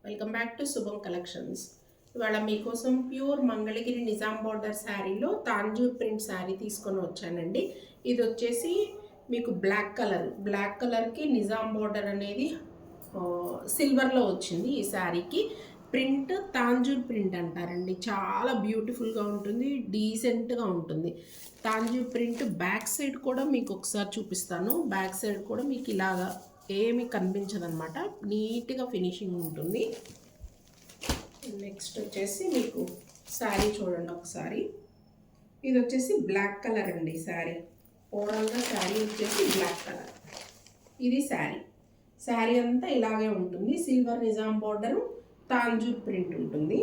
Welcome back to శుభం collections. ఇవాళ మీకోసం ప్యూర్ మంగళగిరి నిజాం బార్డర్ శారీలో తాంజూర్ ప్రింట్ శారీ తీసుకొని వచ్చానండి. ఇది వచ్చేసి మీకు బ్లాక్ కలర్కి నిజాం బార్డర్ అనేది సిల్వర్లో వచ్చింది. ఈ శారీకి ప్రింట్ తాంజూర్ ప్రింట్ అంటారండి. చాలా బ్యూటిఫుల్గా ఉంటుంది, డీసెంట్గా ఉంటుంది. తాంజూర్ ప్రింట్ బ్యాక్ సైడ్ కూడా మీకు ఒకసారి చూపిస్తాను. బ్యాక్ సైడ్ కూడా మీకు ఇలాగా ఏమి కనిపించదు అనమాట, నీట్గా ఫినిషింగ్ ఉంటుంది. నెక్స్ట్ వచ్చేసి మీకు శారీ చూడండి ఒకసారి. ఇది వచ్చేసి బ్లాక్ కలర్ అండి శారీ. ఓవరాల్గా శారీ వచ్చేసి బ్లాక్ కలర్. ఇది శారీ అంతా ఇలాగే ఉంటుంది. Silver Nizam border, Tanjore print ఉంటుంది.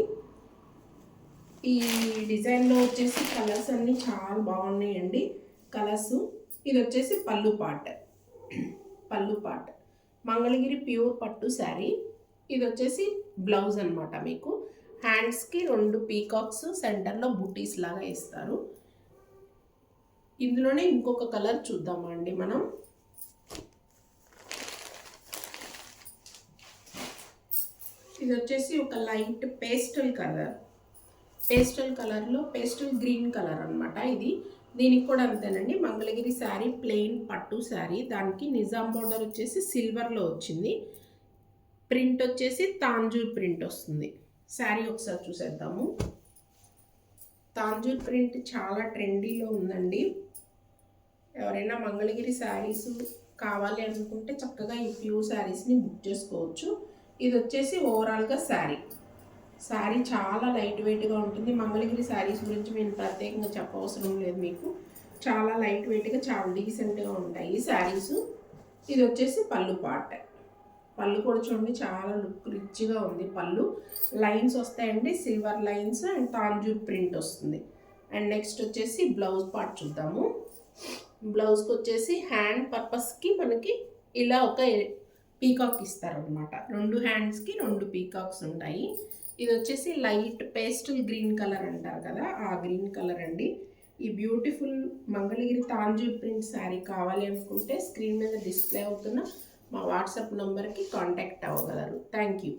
ఈ డిజైన్లో వచ్చేసి కలర్స్ అన్నీ చాలా బాగున్నాయండి కలర్స్. ఇది వచ్చేసి పళ్ళు పార్ట్ మంగళగిరి ప్యూర్ పట్టు శారీ. ఇది వచ్చేసి బ్లౌజ్ అనమాట. మీకు హ్యాండ్స్కి 2 పీకాక్స్ సెంటర్లో బుటీస్ లాగా ఇస్తారు. ఇందులోనే ఇంకొక కలర్ చూద్దామా అండి మనం. ఇది వచ్చేసి ఒక లైట్ పేస్టల్ కలర్లో పేస్టల్ గ్రీన్ కలర్ అనమాట. దీనికి కూడా అంతేనండి. మంగళగిరి శారీ ప్లెయిన్ పట్టు శారీ. దానికి నిజాం బార్డర్ వచ్చేసి సిల్వర్లో వచ్చింది. ప్రింట్ వచ్చేసి తాంజూర్ ప్రింట్ వస్తుంది. శారీ ఒకసారి చూసేద్దాము. తాంజూర్ ప్రింట్ చాలా ట్రెండీలో ఉందండి. ఎవరైనా మంగళగిరి శారీస్ కావాలి అనుకుంటే చక్కగా ఈ ప్యూర్ శారీస్ని బుక్ చేసుకోవచ్చు. ఇది వచ్చేసి ఓవరాల్గా శారీ చాలా లైట్ వెయిట్గా ఉంటుంది. మంగళగిరి శారీస్ గురించి నేను ప్రత్యేకంగా చెప్పవసరం లేదు మీకు. చాలా లైట్ వెయిట్గా చాలా డీసెంట్గా ఉంటాయి ఈ శారీస్. ఇది వచ్చేసి పళ్ళు కూడా చూడండి, చాలా లుక్ రిచ్గా ఉంది. పళ్ళు లైన్స్ వస్తాయండి, silver lines and Tanjore print వస్తుంది. అండ్ నెక్స్ట్ వచ్చేసి బ్లౌజ్ పార్ట్ చూద్దాము. బ్లౌజ్కి వచ్చేసి హ్యాండ్ పర్పస్కి మనకి ఇలా ఒక పీకాక్ ఇస్తారనమాట. 2 హ్యాండ్స్కి 2 పీకాక్స్ ఉంటాయి. ఇది వచ్చేసి లైట్ పేస్టల్ గ్రీన్ కలర్ అంటారు కదా, ఆ గ్రీన్ కలర్ అండి. ఈ బ్యూటిఫుల్ మంగళగిరి తాంజూర్ ప్రింట్ శారీ కావాలి అనుకుంటే స్క్రీన్ మీద డిస్ప్లే అవుతున్న మా వాట్సాప్ నెంబర్కి కాంటాక్ట్ అవ్వగలరు. Thank you.